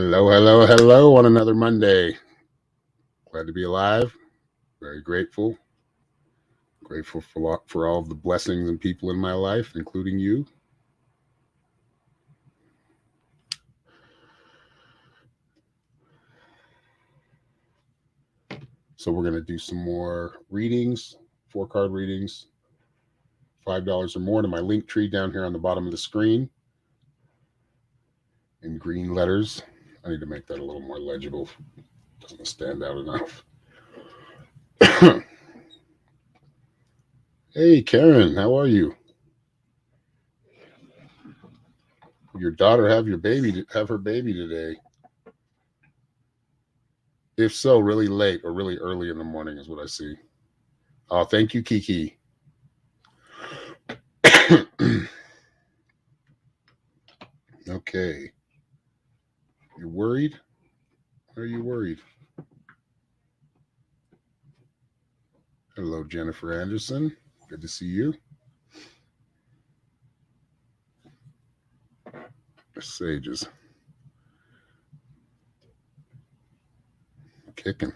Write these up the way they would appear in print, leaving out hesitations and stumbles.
Hello, hello, hello on another Monday. Glad to be alive. Very grateful. Grateful for all of the blessings and people in my life, including you. So we're going to do some more readings, 4-card readings, $5 or more to my link tree down here on the bottom of the screen in green letters. I need to make that a little more legible. Doesn't stand out enough. Hey, Karen, how are you? Your daughter have her baby today. If so, really late or really early in the morning is what I see. Oh, thank you, Kiki. Okay. You're worried? Why are you worried? Hello, Jennifer Anderson. Good to see you. The sages. Kicking.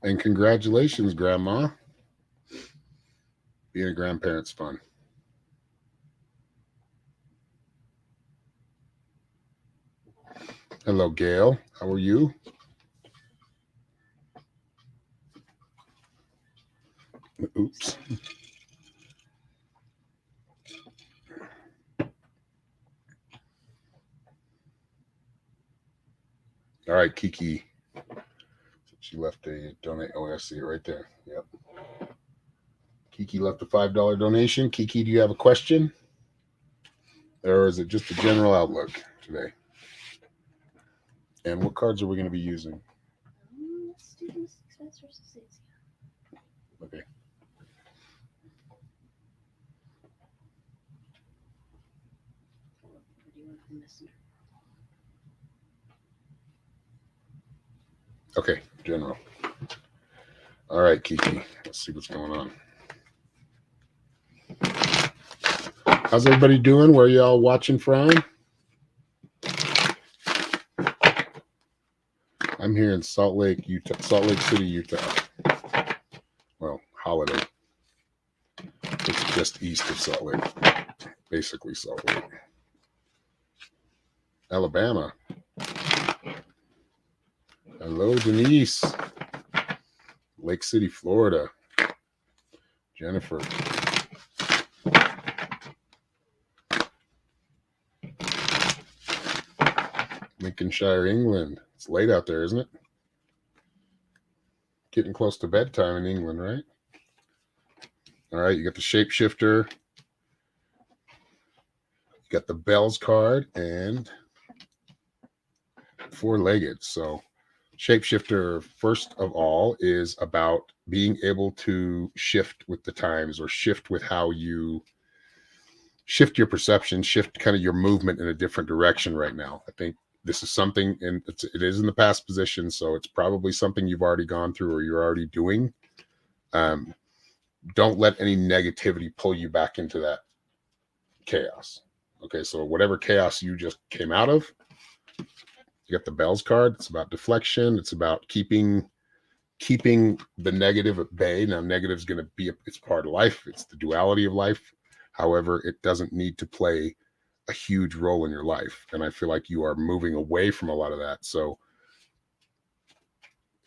And congratulations, Grandma. Being a grandparent's fun. Hello, Gail. How are you? Oops. All right, Kiki. She left a donate. Oh, I see it right there. Yep. Kiki left a $5 donation. Kiki, do you have a question? Or is it just a general outlook today? And what cards are we going to be using? Let's do Mystic Spence versus Izzy. Okay. Okay, general. All right, Kiki. Let's see what's going on. How's everybody doing? Where are y'all watching from? I'm here in Salt Lake City, Utah. Well, Holiday. It's just east of Salt Lake. Basically Salt Lake. Alabama. Hello, Denise. Lake City, Florida. Jennifer. Lincolnshire, England. It's late out there, isn't it? Getting close to bedtime in England, right? All right, you got the Shapeshifter. You got the Bells card and Four-Legged. So Shapeshifter, first of all, is about being able to shift with the times or shift with how you shift your perception, shift kind of your movement in a different direction right now. I think this is something, and it is in the past position, so it's probably something you've already gone through or you're already doing. Don't let any negativity pull you back into that chaos. Okay, so whatever chaos you just came out of, you got the Bells card. It's about deflection. It's about keeping the negative at bay. Now, negative is going to be it's part of life. It's the duality of life. However, it doesn't need to play a huge role in your life. And I feel like you are moving away from a lot of that. So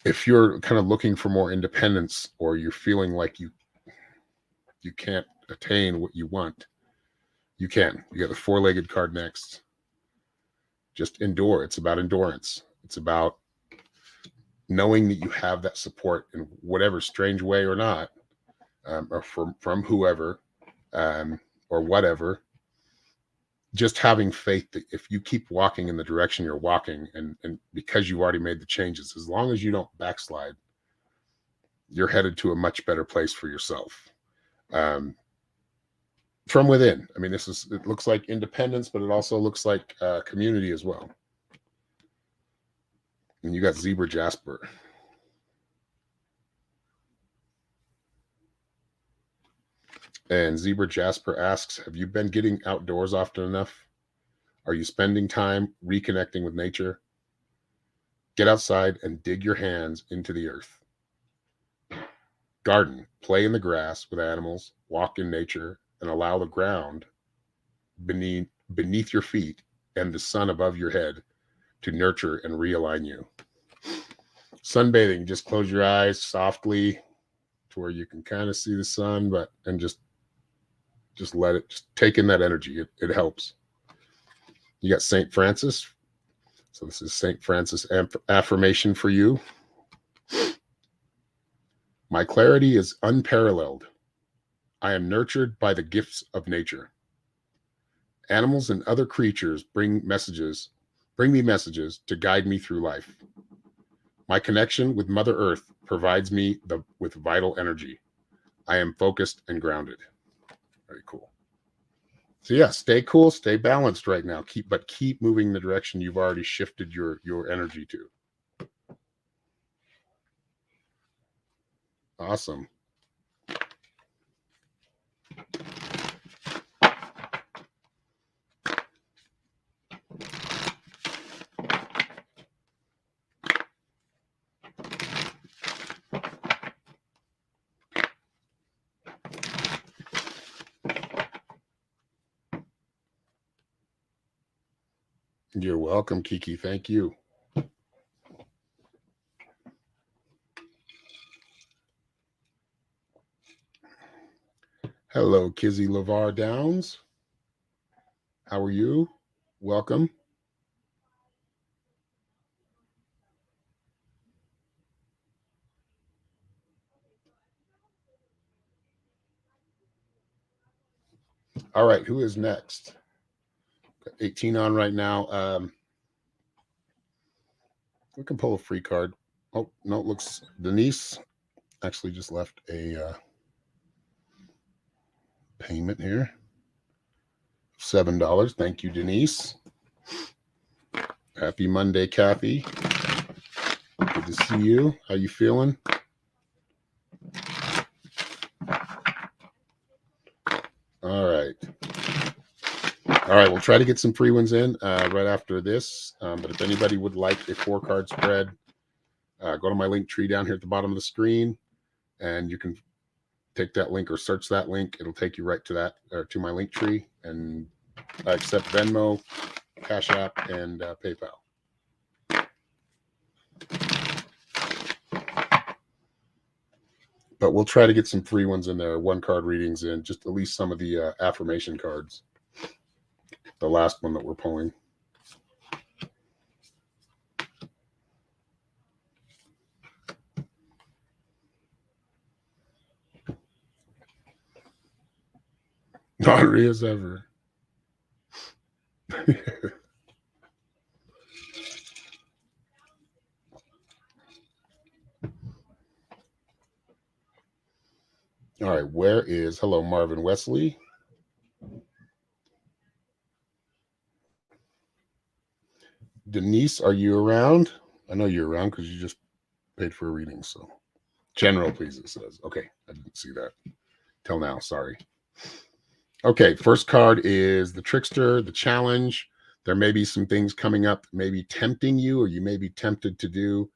if you're kind of looking for more independence or you're feeling like you can't attain what you want, you can. You got the Four-Legged card next. Just endure. It's about endurance. It's about knowing that you have that support in whatever strange way or not, or from whoever, or whatever. Just having faith that if you keep walking in the direction you're walking, and because you already made the changes, as long as you don't backslide, you're headed to a much better place for yourself. From within. I mean, it looks like independence, but it also looks like community as well. And you got Zebra Jasper. And Zebra Jasper asks, have you been getting outdoors often enough? Are you spending time reconnecting with nature? Get outside and dig your hands into the earth. Garden, play in the grass with animals, walk in nature, and allow the ground beneath your feet and the sun above your head to nurture and realign you. Sunbathing, just close your eyes softly to where you can kind of see the sun, and just let it, just take in that energy. It helps. You got St. Francis. So this is St. Francis affirmation for you. My clarity is unparalleled. I am nurtured by the gifts of nature. Animals and other creatures bring me messages to guide me through life. My connection with Mother Earth provides me with vital energy. I am focused and grounded. Very cool. So yeah, stay cool, stay balanced right now. Keep moving the direction you've already shifted your energy to. Awesome. You're welcome, Kiki. Thank you. Hello, Kizzy LeVar Downs. How are you? Welcome. All right, who is next? Got 18 on right now. We can pull a free card. Oh, no, it looks Denise actually just left a payment here. $7. Thank you, Denise. Happy Monday, Kathy. Good to see you. How you feeling? All right. All right, we'll try to get some free ones in right after this. But if anybody would like a 4-card spread, go to my link tree down here at the bottom of the screen, and you can take that link or search that link. It'll take you right to that, or to my link tree. And I accept Venmo, Cash App, and PayPal. But we'll try to get some free ones in there, 1-card readings in, just at least some of the affirmation cards. The last one that we're pulling. Not re as ever. All right, hello, Marvin Wesley. Denise, are you around? I know you're around because you just paid for a reading. So general, please, it says. Okay, I didn't see that till now. Sorry. Okay, first card is the Trickster, the Challenge. There may be some things coming up, maybe tempting you, or you may be tempted to do.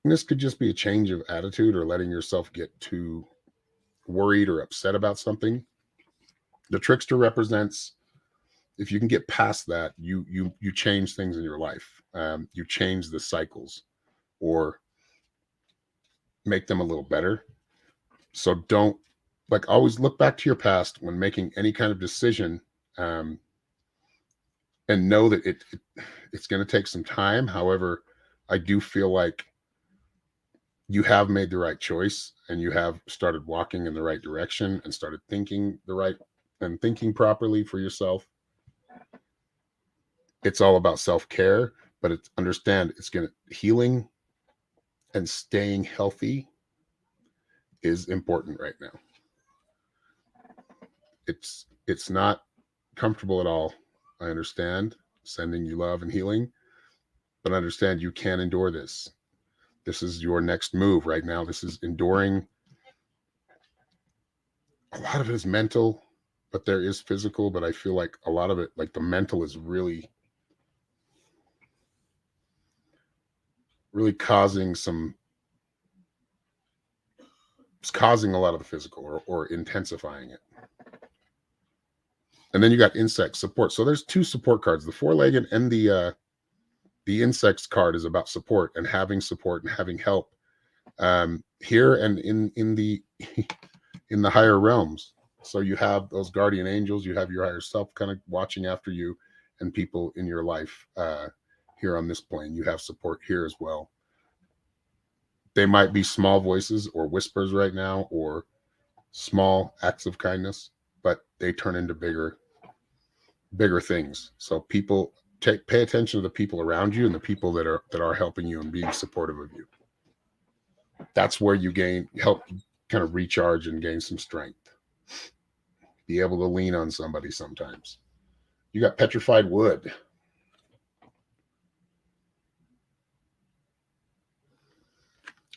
This could just be a change of attitude or letting yourself get too worried or upset about something. The Trickster represents, if you can get past that, you change things in your life. You change the cycles or make them a little better. So don't, always look back to your past when making any kind of decision, and know that it's going to take some time. However, I do feel like you have made the right choice, and you have started walking in the right direction and started thinking properly for yourself. It's all about self-care, but understand healing and staying healthy is important right now. It's not comfortable at all. I understand, sending you love and healing, but understand you can endure this. This is your next move right now. This is enduring. A lot of it is mental, but there is physical, but I feel like a lot of it, like the mental is really causing it's causing a lot of the physical or intensifying it. And then you got insect support. So there's two support cards, the four-legged and the insects card is about support and having help here and in the in the higher realms. So you have those guardian angels, you have your higher self kind of watching after you, and people in your life here on this plane. You have support here as well. They might be small voices or whispers right now, or small acts of kindness, but they turn into bigger things. So people pay attention to the people around you and the people that are helping you and being supportive of you. That's where you help kind of recharge and gain some strength. Be able to lean on somebody sometimes. You got petrified wood.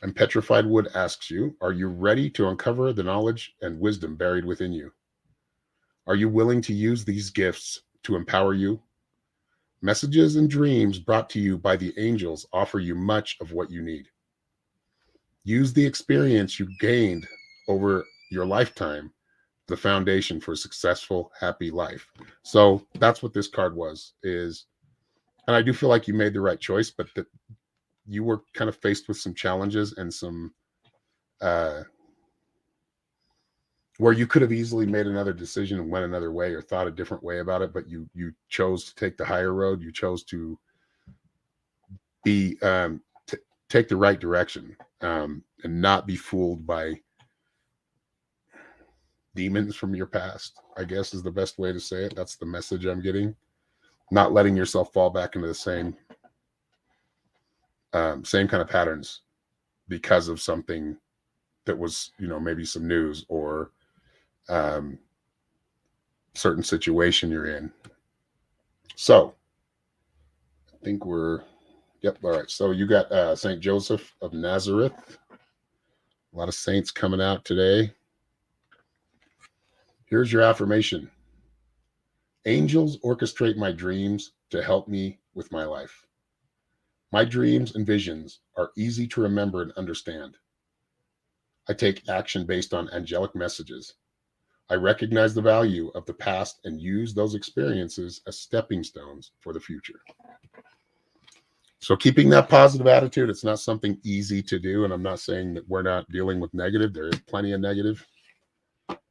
And petrified wood asks you, are you ready to uncover the knowledge and wisdom buried within you? Are you willing to use these gifts to empower you? Messages and dreams brought to you by the angels offer you much of what you need. Use the experience you gained over your lifetime, the foundation for a successful, happy life. So that's what this card is. And I do feel like you made the right choice, but that you were kind of faced with some challenges and some where you could have easily made another decision and went another way or thought a different way about it, but you chose to take the higher road. You chose to be take the right direction and not be fooled by demons from your past, I guess is the best way to say it. That's the message I'm getting. Not letting yourself fall back into the same kind of patterns because of something that was, maybe some news or certain situation you're in. So I think yep. All right. So you got St. Joseph of Nazareth. A lot of saints coming out today. Here's your affirmation. Angels orchestrate my dreams to help me with my life. My dreams and visions are easy to remember and understand. I take action based on angelic messages. I recognize the value of the past and use those experiences as stepping stones for the future. So keeping that positive attitude, it's not something easy to do. And I'm not saying that we're not dealing with negative. There is plenty of negative,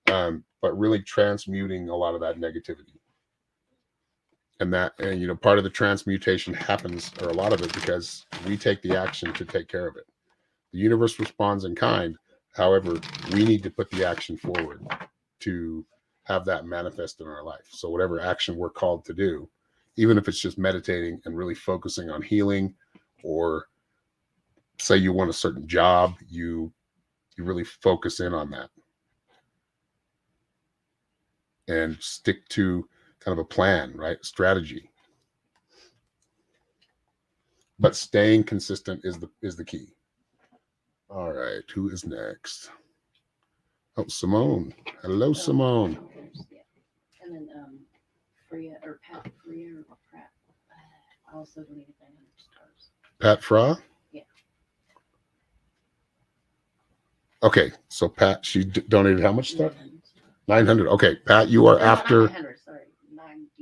but really transmuting a lot of that negativity. And part of the transmutation happens, or a lot of it, because we take the action to take care of it. The universe responds in kind. However, we need to put the action forward to have that manifest in our life. So whatever action we're called to do, even if it's just meditating and really focusing on healing, or say you want a certain job, you really focus in on that and stick to kind of a plan, right? Strategy. But staying consistent is the key. All right, who is next? Oh, Simone. Hello, Simone. And then Freya or Pat Freya or Pratt. I also donated 900 stars. Pat Fra? Yeah. Okay, so Pat, she donated how much stuff? 900. Okay, Pat, you are after 900, sorry, 99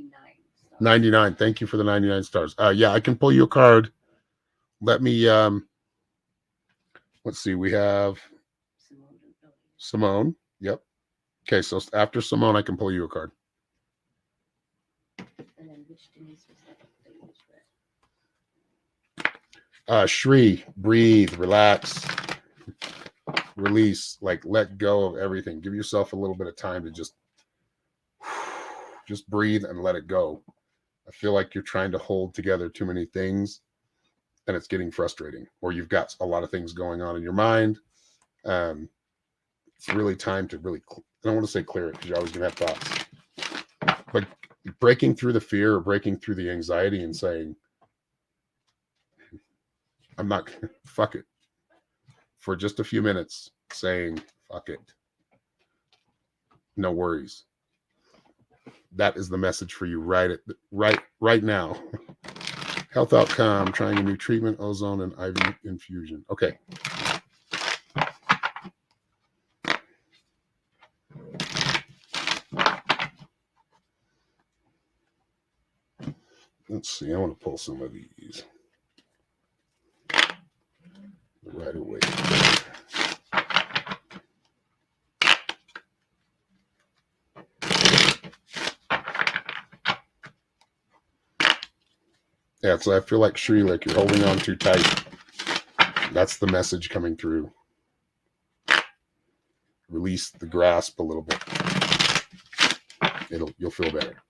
stars. 99. Thank you for the 99 stars. Yeah, I can pull you a card. Let me let's see. We have Simone. Yep. Okay, so after Simone, I can pull you a card. And then which Denise was that? Shri, breathe, relax, release, like let go of everything. Give yourself a little bit of time to just breathe and let it go. I feel like you're trying to hold together too many things and it's getting frustrating, or you've got a lot of things going on in your mind. It's really time to really, I don't want to say clear it because you're always going to have thoughts, but breaking through the fear or breaking through the anxiety and saying, I'm not, fuck it. For just a few minutes, saying, fuck it. No worries. That is the message for you right now. Health outcome, trying a new treatment, ozone and IV infusion. Okay. Let's see. I want to pull some of these right away. Yeah, so I feel like Shri, like you're holding on too tight. That's the message coming through. Release the grasp a little bit. You'll feel better.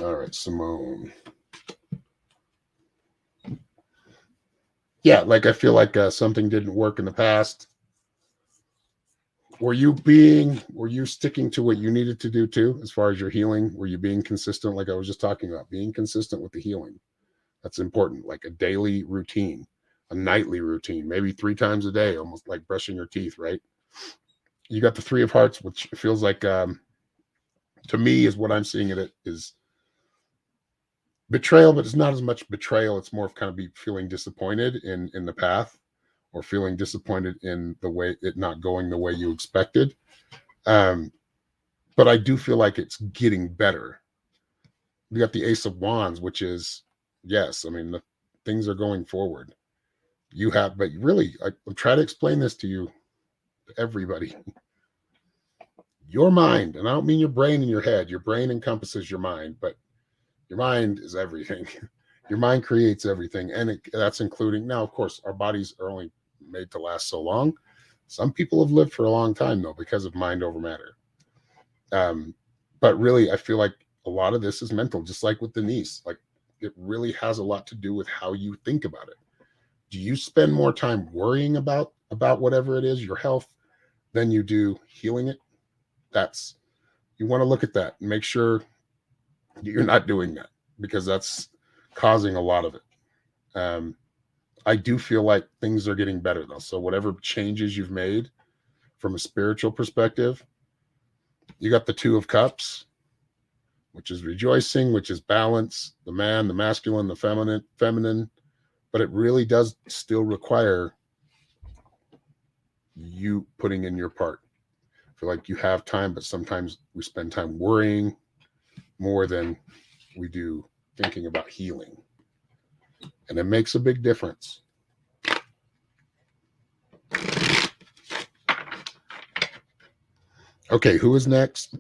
All right, Simone. Yeah, like I feel like something didn't work in the past. Were you sticking to what you needed to do too, as far as your healing? Were you being consistent? Like I was just talking about, being consistent with the healing. That's important. Like a daily routine, a nightly routine, maybe 3 times a day, almost like brushing your teeth, right? You got the 3 of Hearts, which feels like, to me, is what I'm seeing it is betrayal, but it's not as much betrayal. It's more of kind of feeling disappointed in the path, or feeling disappointed in the way it not going the way you expected. But I do feel like it's getting better. We got the Ace of Wands, which is, yes, I mean, things are going forward. You have, but really, I'm trying to explain this to you, to everybody. Your mind, and I don't mean your brain and your head. Your brain encompasses your mind, but your mind is everything. Your mind creates everything, and that's including, now, of course, our bodies are only made to last so long. Some people have lived for a long time, though, because of mind over matter. But really, I feel like a lot of this is mental, just like with Denise. Like, it really has a lot to do with how you think about it. Do you spend more time worrying about whatever it is, your health, than you do healing it? You want to look at that and make sure you're not doing that, because that's causing a lot of it. I do feel like things are getting better, though. So whatever changes you've made from a spiritual perspective, you got the 2 of Cups, which is rejoicing, which is balance, the man, the masculine, the feminine, but it really does still require you putting in your part. I feel like you have time, but sometimes we spend time worrying more than we do thinking about healing. And it makes a big difference. Okay, who is next?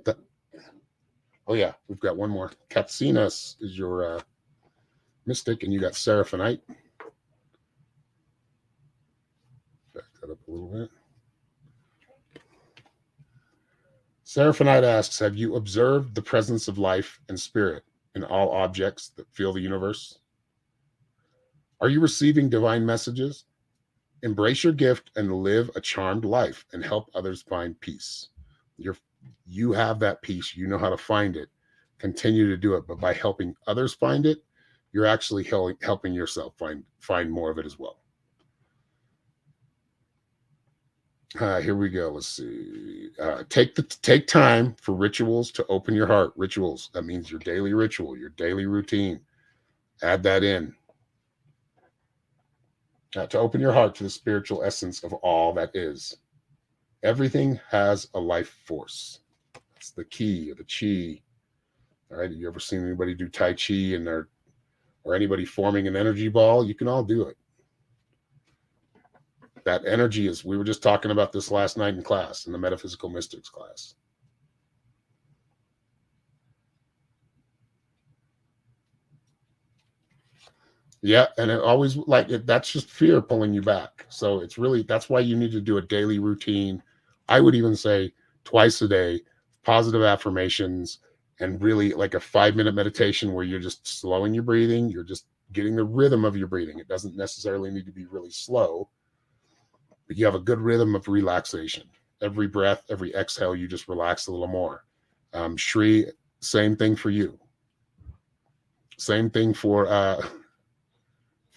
Oh yeah, we've got one more. Katsinas is your mystic, and you got Seraphonite. Back that up a little bit. Seraphonite asks, have you observed the presence of life and spirit in all objects that fill the universe? Are you receiving divine messages? Embrace your gift and live a charmed life and help others find peace. You have that peace. You know how to find it. Continue to do it. But by helping others find it, you're actually helping yourself find more of it as well. Here we go. Let's see. Take time for rituals to open your heart. Rituals. That means your daily ritual, your daily routine. Add that in. To open your heart to the spiritual essence of all that is. Everything has a life force. That's the key, the chi. All right. Have you ever seen anybody do Tai Chi or anybody forming an energy ball? You can all do it. That energy is, we were just talking about this last night in class, in the Metaphysical Mystics class. Yeah, and it always, that's just fear pulling you back. So it's really, that's why you need to do a daily routine. I would even say twice a day, positive affirmations, and really like a 5-minute meditation where you're just slowing your breathing. You're just getting the rhythm of your breathing. It doesn't necessarily need to be really slow, but you have a good rhythm of relaxation. Every breath, every exhale, you just relax a little more. Shri, same thing for you. Same thing for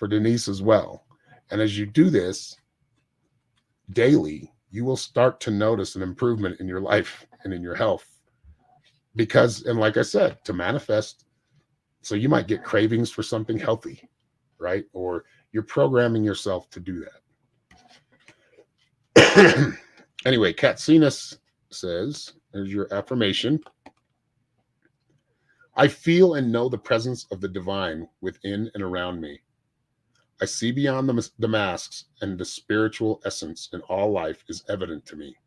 Denise as well. And as you do this daily, you will start to notice an improvement in your life and in your health. Because, and like I said, to manifest, so you might get cravings for something healthy, right? Or you're programming yourself to do that. Anyway, Katsinus says, there's your affirmation. I feel and know the presence of the divine within and around me. I see beyond the masks, and the spiritual essence in all life is evident to me.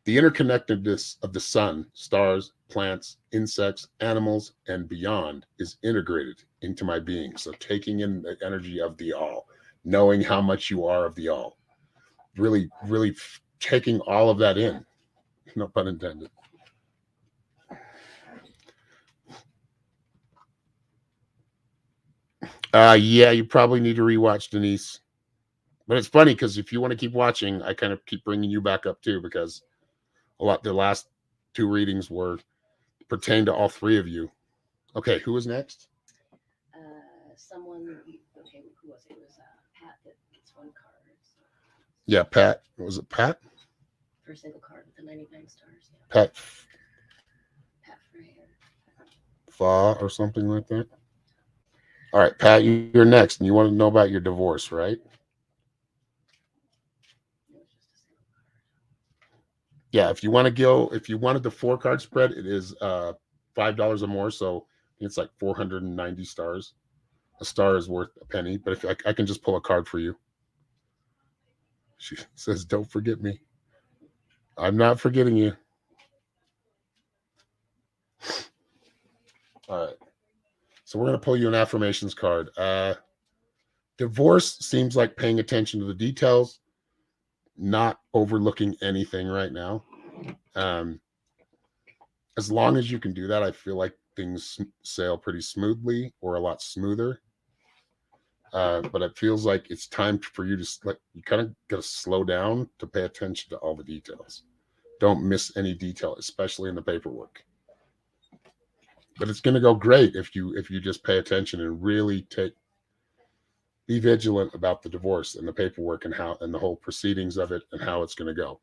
The interconnectedness of the sun, stars, plants, insects, animals, and beyond is integrated into my being. So taking in the energy of the all, knowing how much you are of the all, really, really taking all of that in. No pun intended. Yeah, you probably need to rewatch, Denise. But it's funny because if you want to keep watching, I kind of keep bringing you back up too, because the last two readings were pertain to all three of you. Okay, who was next? Okay, who was it? It was Pat that gets one card. So. Yeah, Pat. Was it Pat? For a single card with the 99 stars. Yeah. Pat Freya. Fa or something like that. All right, Pat, you're next, and you want to know about your divorce, right? Yeah, if you want to go, if you wanted the 4-card spread, it is $5 or more, so it's like 490 stars. A star is worth a penny, but if I can just pull a card for you. She says, "Don't forget me." I'm not forgetting you. All right. So we're going to pull you an affirmations card. Divorce seems like paying attention to the details, not overlooking anything right now. As long as you can do that, I feel like things sail pretty smoothly, or a lot smoother. But it feels like it's time for you to, you kind of got to slow down to pay attention to all the details. Don't miss any detail, especially in the paperwork. But it's going to go great if you just pay attention and really be vigilant about the divorce and the paperwork and the whole proceedings of it and how it's going to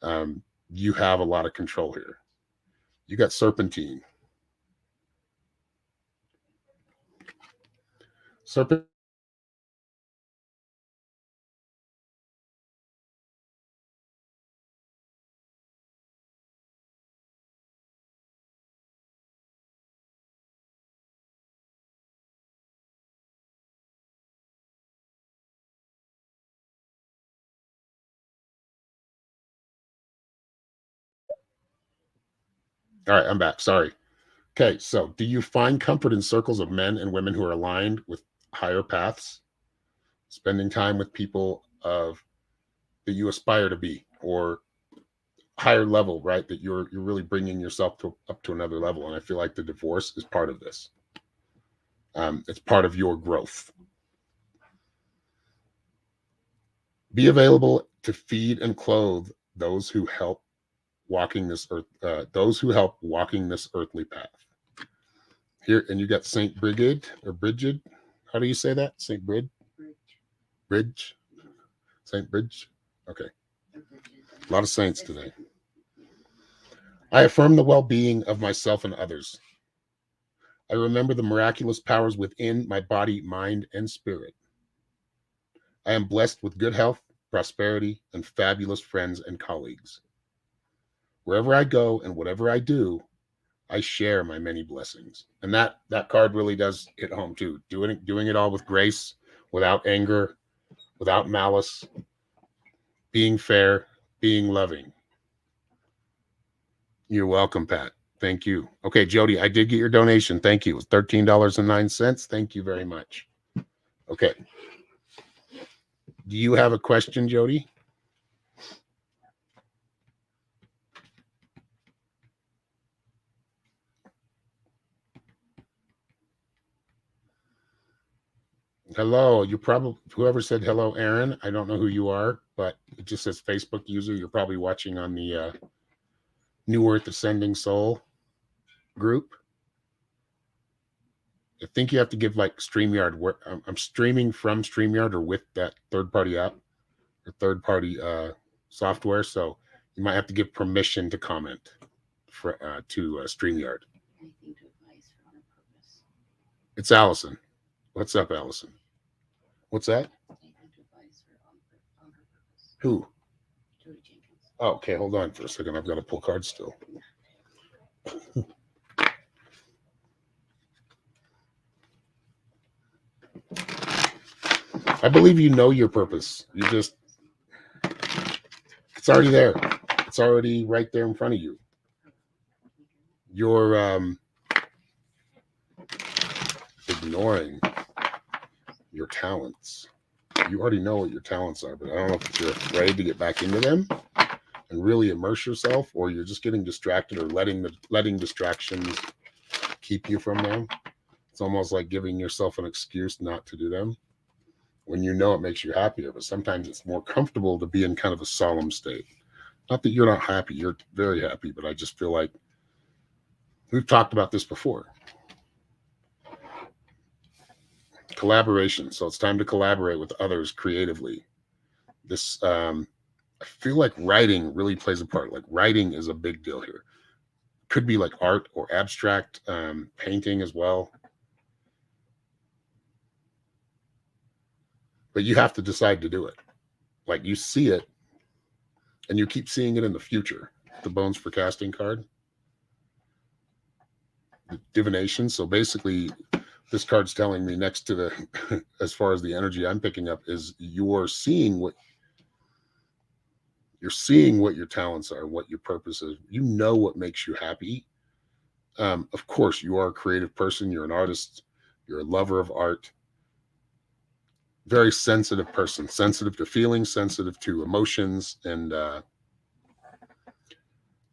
go. You have a lot of control here. You got Serpentine. All right, I'm back. Sorry. Okay, so do you find comfort in circles of men and women who are aligned with higher paths? Spending time with people that you aspire to be, or higher level, right? That you're really bringing yourself up to another level. And I feel like the divorce is part of this. It's part of your growth. Be available to feed and clothe those who help walking this earthly path. Here, and you got Saint Brigid or Brigid. How do you say that? Saint Bridge. Saint Bridge. Okay. A lot of saints today. I affirm the well-being of myself and others. I remember the miraculous powers within my body, mind, and spirit. I am blessed with good health, prosperity, and fabulous friends and colleagues. Wherever I go and whatever I do, I share my many blessings. And that card really does hit home too. Doing it all with grace, without anger, without malice, being fair, being loving. You're welcome, Pat. Thank you. Okay, Jody, I did get your donation. Thank you. It was $13.09. Thank you very much. Okay. Do you have a question, Jody? Hello. You probably, whoever said hello, Aaron, I don't know who you are. but it just says Facebook user. You're probably watching on the New Earth Ascending Soul group. I think you have to give like StreamYard. Where I'm streaming from StreamYard or with that third-party app or third-party software, so you might have to give permission to comment to StreamYard. Anything to advise for on purpose. It's Allison. What's up, Allison? What's that? Anything to advise for on her purpose. Who? Jody Jenkins. Oh, okay, hold on for a second. I've got to pull cards still. I believe you know your purpose. It's already there. It's already right there in front of you. You're ignoring your talents. You already know what your talents are, but I don't know if you're afraid to get back into them and really immerse yourself, or you're just getting distracted or letting distractions keep you from them. It's almost like giving yourself an excuse not to do them when you know it makes you happier, but sometimes it's more comfortable to be in kind of a solemn state. Not that you're not happy, you're very happy, but I just feel like we've talked about this before. Collaboration. So it's time to collaborate with others creatively. This, I feel like writing really plays a part. Like writing is a big deal here. Could be like art or abstract painting as well. But you have to decide to do it. Like you see it and you keep seeing it in the future. The Bones for Casting card. The divination. So basically, this card's telling me next to the, as far as the energy I'm picking up, is you're seeing what your talents are, what your purpose is. You know what makes you happy. Of course, you are a creative person. You're an artist. You're a lover of art. Very sensitive person, sensitive to feelings, sensitive to emotions, and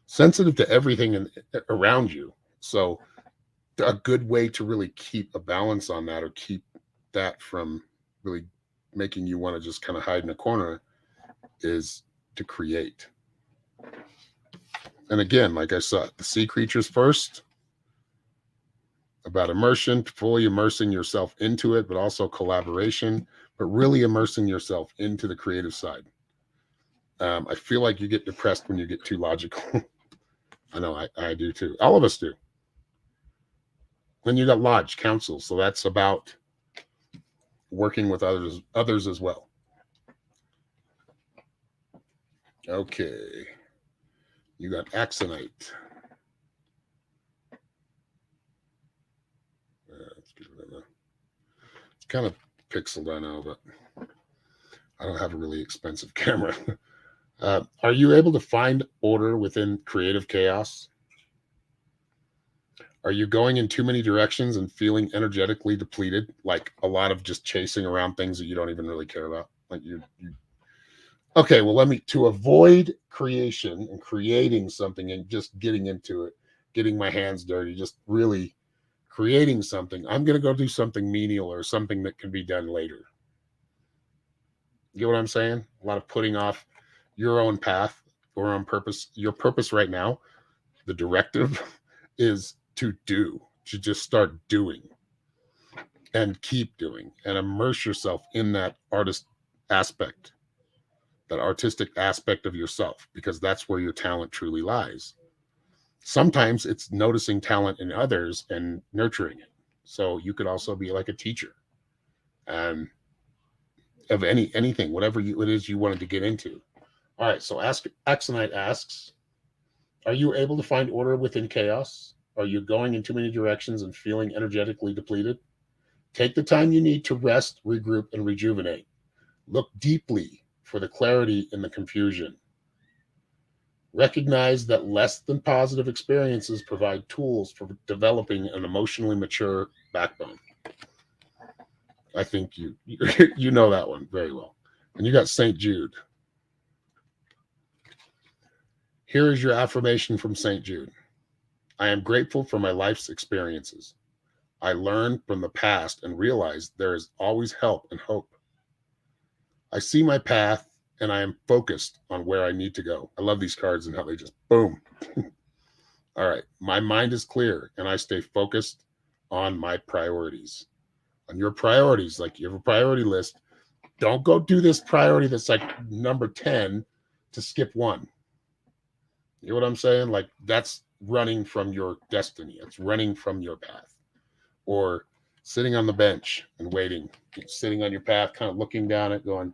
sensitive to everything around you. So a good way to really keep a balance on that, or keep that from really making you want to just kind of hide in a corner, is to create. And again, like I said, the sea creatures first, about immersion, fully immersing yourself into it, but also collaboration, but really immersing yourself into the creative side. I feel like you get depressed when you get too logical. I know I do too. All of us do. Then you got Lodge Council, so that's about working with others as well. Okay, you got Axonite. Let's give it it's kind of pixeled, I know, but I don't have a really expensive camera. Are you able to find order within creative chaos? Are you going in too many directions and feeling energetically depleted? Like a lot of just chasing around things that you don't even really care about? Like you okay, well, to avoid creation and creating something and just getting into it, getting my hands dirty, just really creating something, I'm going to go do something menial or something that can be done later. You get what I'm saying? A lot of putting off your own path or on purpose. Your purpose right now, the directive is to just start doing and keep doing and immerse yourself in that artist aspect, that artistic aspect of yourself, because that's where your talent truly lies. Sometimes it's noticing talent in others and nurturing it. So you could also be like a teacher of anything, whatever it is you wanted to get into. All right, so Axonite asks, are you able to find order within chaos? Are you going in too many directions and feeling energetically depleted? Take the time you need to rest, regroup, and rejuvenate. Look deeply for the clarity in the confusion. Recognize that less than positive experiences provide tools for developing an emotionally mature backbone. I think you know that one very well. And you got St. Jude. Here is your affirmation from St. Jude. I am grateful for my life's experiences. I learned from the past and realized there is always help and hope. I see my path and I am focused on where I need to go. I love these cards and how they just boom. All right. My mind is clear and I stay focused on my priorities. On your priorities, like you have a priority list. Don't go do this priority that's like number 10 to skip one. You know what I'm saying? Like that's running from your destiny. It's running from your path. Or sitting on the bench and waiting, sitting on your path, kind of looking down it, going,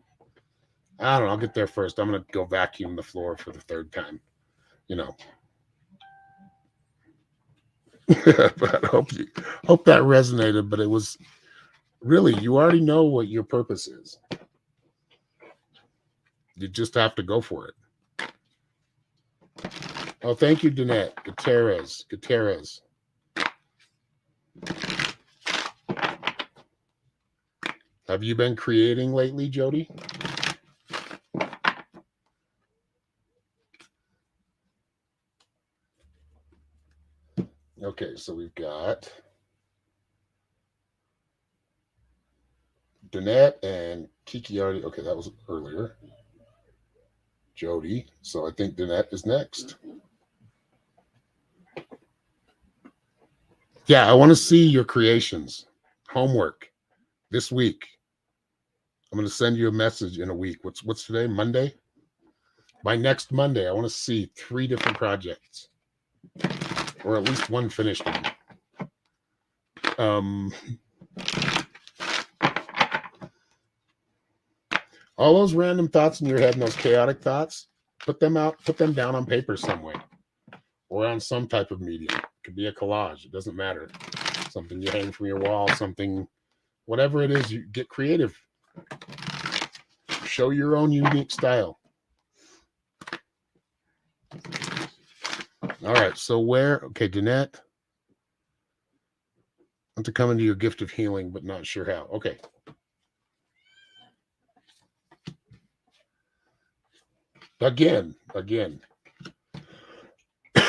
I don't know, I'll get there first. I'm going to go vacuum the floor for the third time. You know, but I hope that resonated. But it was really, you already know what your purpose is. You just have to go for it. Oh, thank you, Danette. Gutierrez. Have you been creating lately, Jody? Okay, so we've got Danette and Kiki already. Okay, that was earlier. Jody. So I think Danette is next. Yeah, I want to see your creations. Homework this week. I'm going to send you a message in a week. What's today? Monday? By next Monday, I want to see 3 different projects. Or at least one finished one. All those random thoughts in your head and those chaotic thoughts, put them down on paper somewhere or on some type of medium. It could be a collage. It doesn't matter. Something you hang from your wall, something, whatever it is, you get creative. Show your own unique style. All right. So okay, Danette. I want to come into your gift of healing, but not sure how. Okay. Again.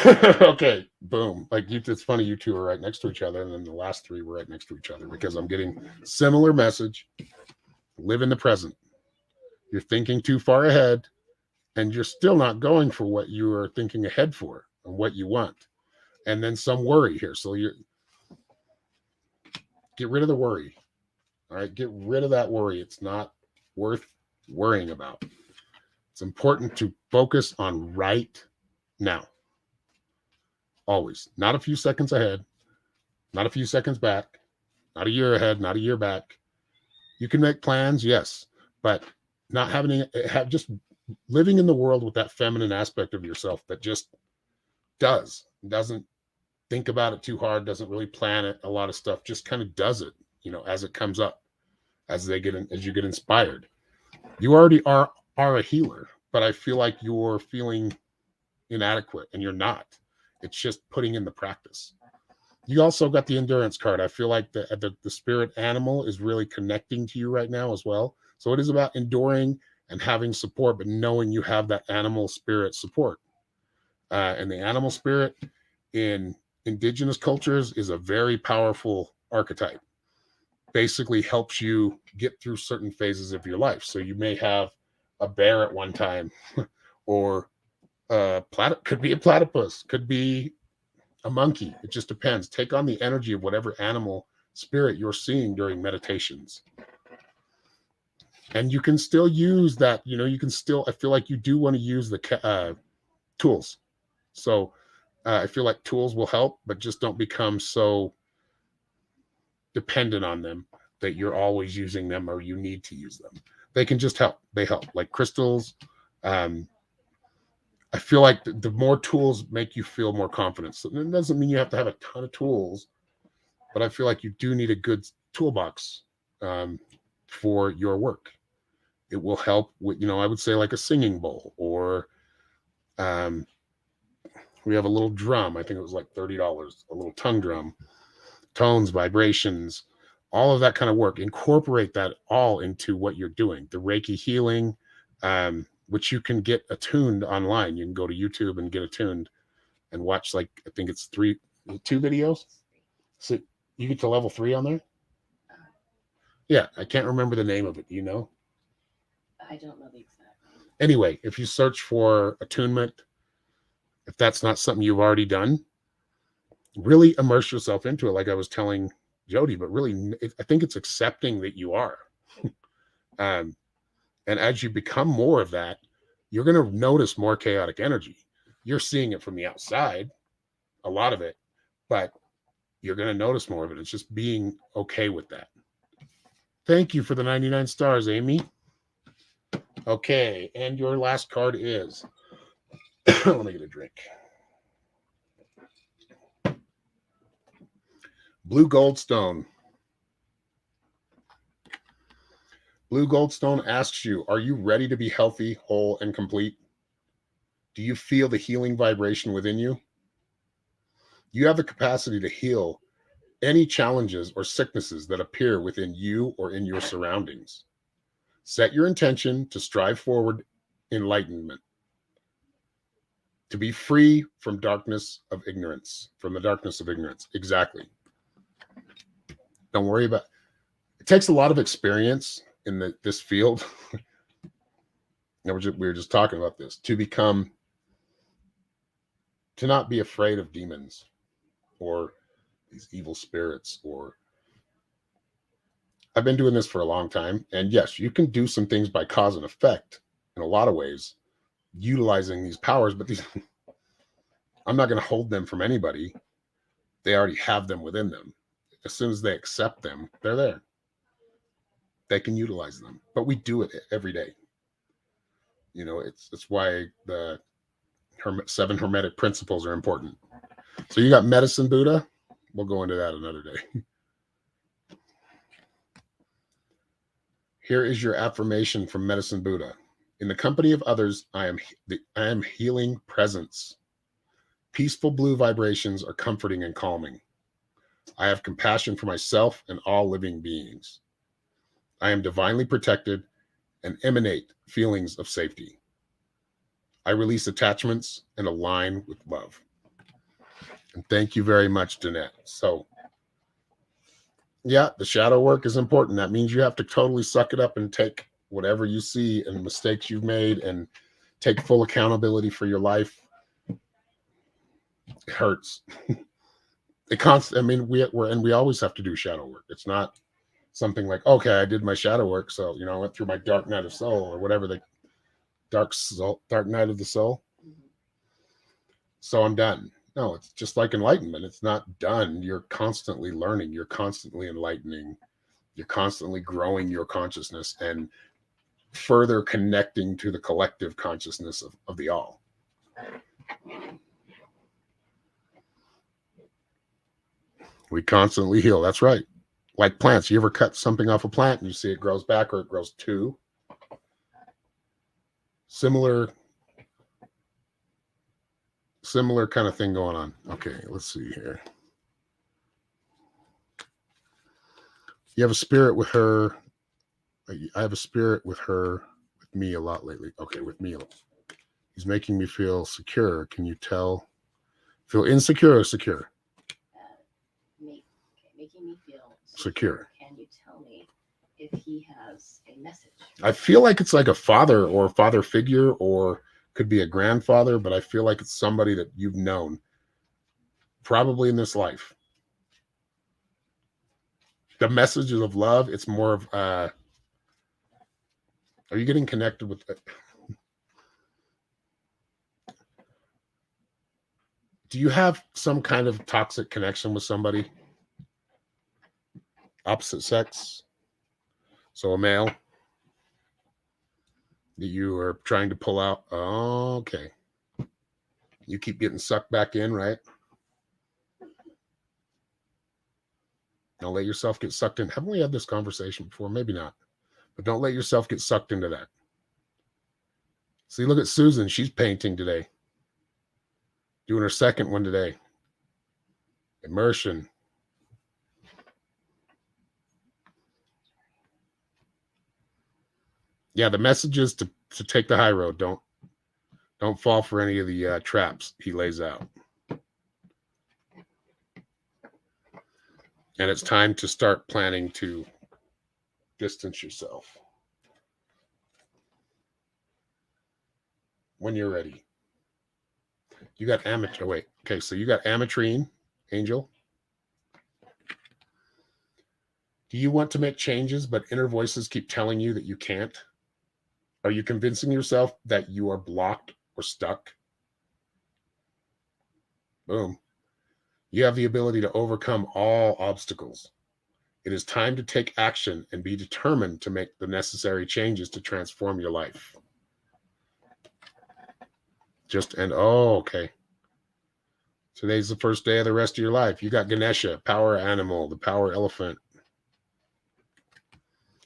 Okay, boom. Like it's funny, you two are right next to each other, and then the last 3 were right next to each other because I'm getting similar message. Live in the present. You're thinking too far ahead, and you're still not going for what you are thinking ahead for and what you want. And then some worry here. So you get rid of the worry. All right, get rid of that worry. It's not worth worrying about. It's important to focus on right now. Always. Not a few seconds ahead, not a few seconds back, not a year ahead, not a year back. You can make plans, yes, but not just living in the world with that feminine aspect of yourself that just doesn't think about it too hard, doesn't really plan it, a lot of stuff, just kind of does it, as it comes up, as you get inspired. You already are a healer, but I feel like you're feeling inadequate, and you're not. It's just putting in the practice. You also got the endurance card. I feel like the spirit animal is really connecting to you right now as well. So it is about enduring and having support, but knowing you have that animal spirit support. And the animal spirit in indigenous cultures is a very powerful archetype. Basically helps you get through certain phases of your life. So you may have a bear at one time, or could be a platypus, could be a monkey. It just depends. Take on the energy of whatever animal spirit you're seeing during meditations. And you can still use that, I feel like you do want to use the tools. So I feel like tools will help, but just don't become so dependent on them that you're always using them or you need to use them. They can just help. They help. Like crystals. I feel like the more tools make you feel more confident. So it doesn't mean you have to have a ton of tools, but I feel like you do need a good toolbox for your work. It will help with, I would say like a singing bowl, or we have a little drum. I think it was like $30, a little tongue drum, tones, vibrations, all of that kind of work. Incorporate that all into what you're doing. The Reiki healing, which you can get attuned online. You can go to YouTube and get attuned and watch, like, I think it's 2 videos. So you get to level 3 on there? Yeah, I can't remember the name of it. Do you know? I don't know the exact Anyway, if you search for attunement, if that's not something you've already done, really immerse yourself into it, like I was telling Jody. But really, I think it's accepting that you are. And as you become more of that, you're going to notice more chaotic energy. You're seeing it from the outside, a lot of it, but you're going to notice more of it. It's just being okay with that. Thank you for the 99 stars, Amy. Okay, and your last card is, let me get a drink. Blue Goldstone. Blue Goldstone asks you, are you ready to be healthy, whole, and complete? Do you feel the healing vibration within you? You have the capacity to heal any challenges or sicknesses that appear within you or in your surroundings. Set your intention to strive forward enlightenment, to be free from darkness of ignorance, from the darkness of ignorance. Exactly. Don't worry about it. It takes a lot of experience in this field. We were just talking about this, to not be afraid of demons or these evil spirits. Or I've been doing this for a long time, and yes, you can do some things by cause and effect in a lot of ways, utilizing these powers, but these I'm not going to hold them from anybody. They already have them within them. As soon as they accept them, they're there. They can utilize them, but we do it every day. You know, it's why the 7 Hermetic principles are important. So you got Medicine Buddha. We'll go into that another day. Here is your affirmation from Medicine Buddha. In the company of others, I am healing presence. Peaceful blue vibrations are comforting and calming. I have compassion for myself and all living beings. I am divinely protected and emanate feelings of safety. I release attachments and align with love. And thank you very much, Danette. So, yeah, the shadow work is important. That means you have to totally suck it up and take whatever you see and mistakes you've made and take full accountability for your life. It hurts. We always have to do shadow work. It's not something like, okay, I did my shadow work, so I went through my dark night of soul or whatever, the dark night of the soul. So I'm done. No, it's just like enlightenment. It's not done. You're constantly learning. You're constantly enlightening. You're constantly growing your consciousness and further connecting to the collective consciousness of the all. We constantly heal. That's right. Like plants. You ever cut something off a plant and you see it grows back or it grows two? Similar kind of thing going on. Okay, let's see here. You have a spirit with her. I have a spirit with her, with me a lot lately. Okay, with me. He's making me feel secure. Can you tell? Feel insecure or secure? Making me feel secure. Can you tell me if he has a message? I feel like it's like a father or a father figure, or could be a grandfather, but I feel like it's somebody that you've known probably in this life. The messages of love, it's more of, are you getting connected with it? Do you have some kind of toxic connection with somebody? Opposite sex? So a male that you are trying to pull out? Oh, okay. You keep getting sucked back in, right? Don't let yourself get sucked in. Haven't we had this conversation before? Maybe not. But don't let yourself get sucked into that. See, look at Susan. She's painting today. Doing her second one today. Immersion. Yeah, the message is to take the high road. Don't fall for any of the traps he lays out. And it's time to start planning to distance yourself. when you're ready. You got amateur. Wait. Okay. So you got ametrine, Angel. Do you want to make changes, but inner voices keep telling you that you can't? Are you convincing yourself that you are blocked or stuck? Boom. You have the ability to overcome all obstacles. It is time to take action and be determined to make the necessary changes to transform your life. Okay. Today's the first day of the rest of your life. You got Ganesha, power animal, the power elephant.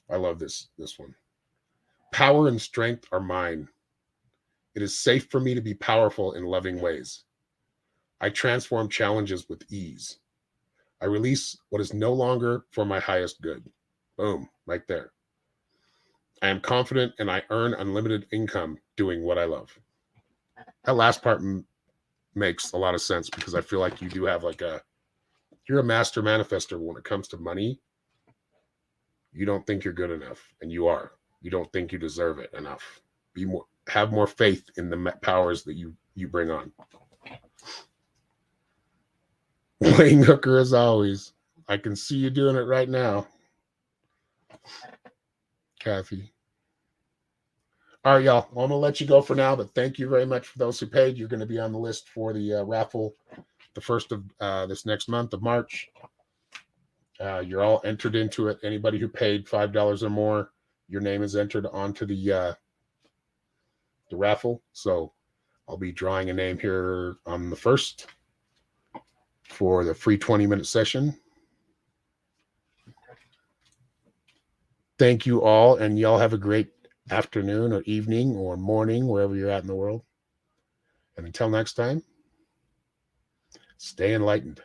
I love this one. Power and strength are mine. It is safe for me to be powerful in loving ways. I transform challenges with ease. I release what is no longer for my highest good. Boom, right there. I am confident and I earn unlimited income doing what I love. That last part makes a lot of sense because I feel like you do have you're a master manifester when it comes to money. You don't think you're good enough, and you are. You don't think you deserve it enough. Have more faith in the powers that you bring on. Wayne Hooker, as always. I can see you doing it right now, Kathy. All right, y'all. Well, I'm going to let you go for now, but thank you very much for those who paid. You're going to be on the list for the raffle the first of this next month of March. You're all entered into it. Anybody who paid $5 or more, your name is entered onto the raffle. So I'll be drawing a name here on the 1st for the free 20-minute session. Thank you all, and y'all have a great afternoon or evening or morning, wherever you're at in the world. And until next time, stay enlightened.